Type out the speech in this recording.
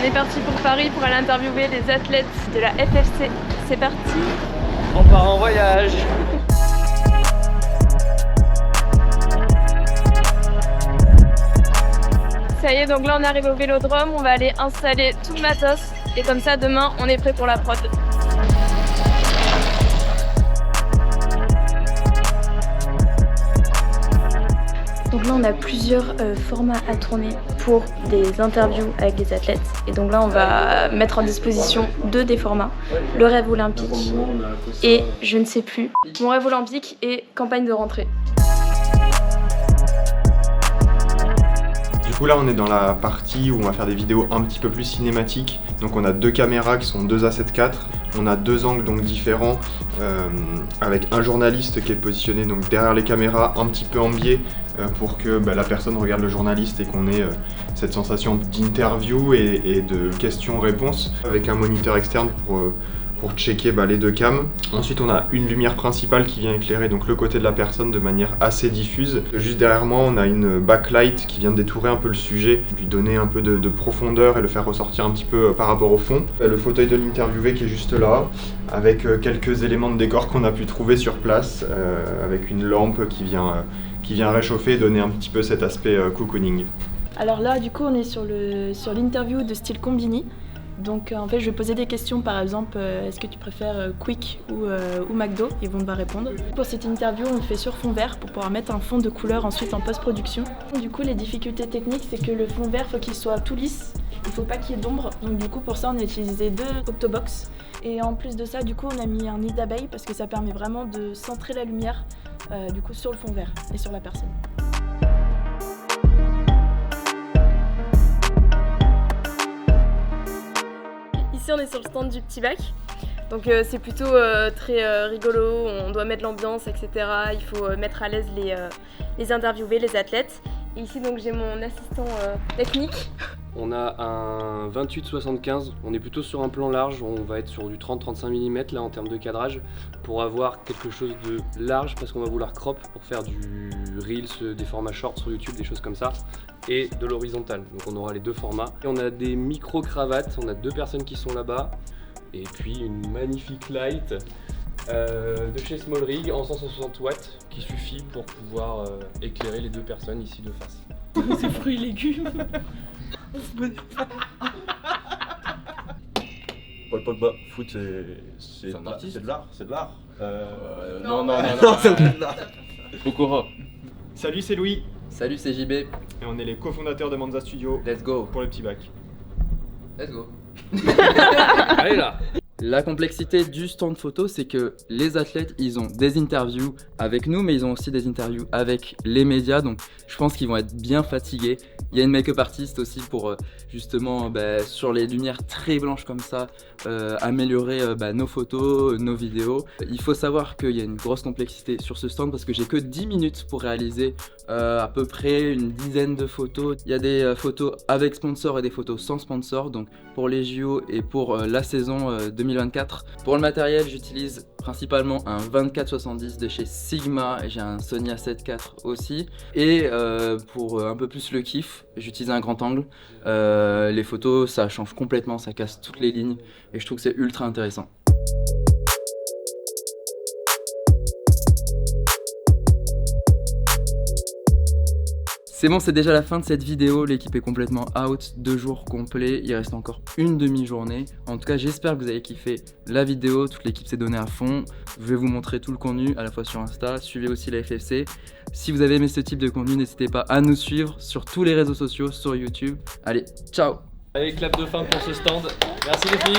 est parti pour Paris pour aller interviewer les athlètes de la FFC. C'est parti. On part en voyage. Ça y est, donc là on arrive au vélodrome, on va aller installer tout le matos et comme ça demain on est prêt pour la prod. Donc là on a plusieurs formats à tourner pour des interviews avec des athlètes et donc là on va mettre en disposition 2 des formats, le rêve olympique et je ne sais plus, mon rêve olympique et campagne de rentrée. Du coup là on est dans la partie où on va faire des vidéos un petit peu plus cinématiques. Donc on a 2 caméras qui sont 2 A7 IV, on a 2 angles donc différents avec un journaliste qui est positionné donc derrière les caméras un petit peu en biais pour que la personne regarde le journaliste et qu'on ait cette sensation d'interview et de questions-réponses avec un moniteur externe pour checker les 2 cams. Ensuite on a une lumière principale qui vient éclairer donc le côté de la personne de manière assez diffuse. Juste derrière moi on a une backlight qui vient détourer un peu le sujet, lui donner un peu de profondeur et le faire ressortir un petit peu par rapport au fond. Le fauteuil de l'interviewé qui est juste là, avec quelques éléments de décor qu'on a pu trouver sur place, avec une lampe qui vient réchauffer et donner un petit peu cet aspect cocooning. Alors là du coup on est sur l'interview de style Combini. Donc en fait je vais poser des questions, par exemple est-ce que tu préfères Quick ou McDo, ils vont devoir répondre. Pour cette interview on le fait sur fond vert pour pouvoir mettre un fond de couleur ensuite en post-production. Du coup les difficultés techniques c'est que le fond vert faut qu'il soit tout lisse, il faut pas qu'il y ait d'ombre, donc du coup pour ça on a utilisé 2 Octobox. Et en plus de ça du coup on a mis un nid d'abeille parce que ça permet vraiment de centrer la lumière du coup sur le fond vert et sur la personne. Ici on est sur le stand du petit bac, donc c'est plutôt très rigolo, on doit mettre l'ambiance etc. Il faut mettre à l'aise les interviewés, les athlètes. Et ici donc j'ai mon assistant technique. On a un 28-75, on est plutôt sur un plan large, on va être sur du 30-35 mm là en termes de cadrage pour avoir quelque chose de large parce qu'on va vouloir crop pour faire du Reels, des formats shorts sur YouTube, des choses comme ça, et de l'horizontal. Donc on aura les 2 formats. Et on a des micro-cravates, on a 2 personnes qui sont là-bas, et puis une magnifique light de chez Small Rig en 160 watts qui suffit pour pouvoir éclairer les 2 personnes ici de face. C'est fruits et légumes. Paul Pogba, foot c'est de l'art, c'est de l'art. Non. c'est de l'art. Okoro. Salut, c'est Louis. Salut, c'est JB. Et on est les cofondateurs de Manza Studio. Let's go. Pour le petit bac. Let's go. Allez là. La complexité du stand photo, c'est que les athlètes, ils ont des interviews avec nous, mais ils ont aussi des interviews avec les médias, donc je pense qu'ils vont être bien fatigués. Il y a une make-up artiste aussi pour justement sur les lumières très blanches comme ça, améliorer nos photos, nos vidéos. Il faut savoir qu'il y a une grosse complexité sur ce stand parce que j'ai que 10 minutes pour réaliser à peu près une dizaine de photos. Il y a des photos avec sponsor et des photos sans sponsor, donc pour les JO et pour la saison 2024. Pour le matériel, j'utilise principalement un 24-70 de chez Sigma et j'ai un Sony A7 IV aussi. Et pour un peu plus le kiff, j'utilise un grand angle. Les photos, ça change complètement, ça casse toutes les lignes et je trouve que c'est ultra intéressant. C'est bon, c'est déjà la fin de cette vidéo, l'équipe est complètement out, 2 jours complets, il reste encore une demi-journée. En tout cas, j'espère que vous avez kiffé la vidéo, toute l'équipe s'est donnée à fond. Je vais vous montrer tout le contenu à la fois sur Insta, suivez aussi la FFC. Si vous avez aimé ce type de contenu, n'hésitez pas à nous suivre sur tous les réseaux sociaux, sur YouTube. Allez, ciao! Allez, clap de fin pour ce stand. Merci les filles.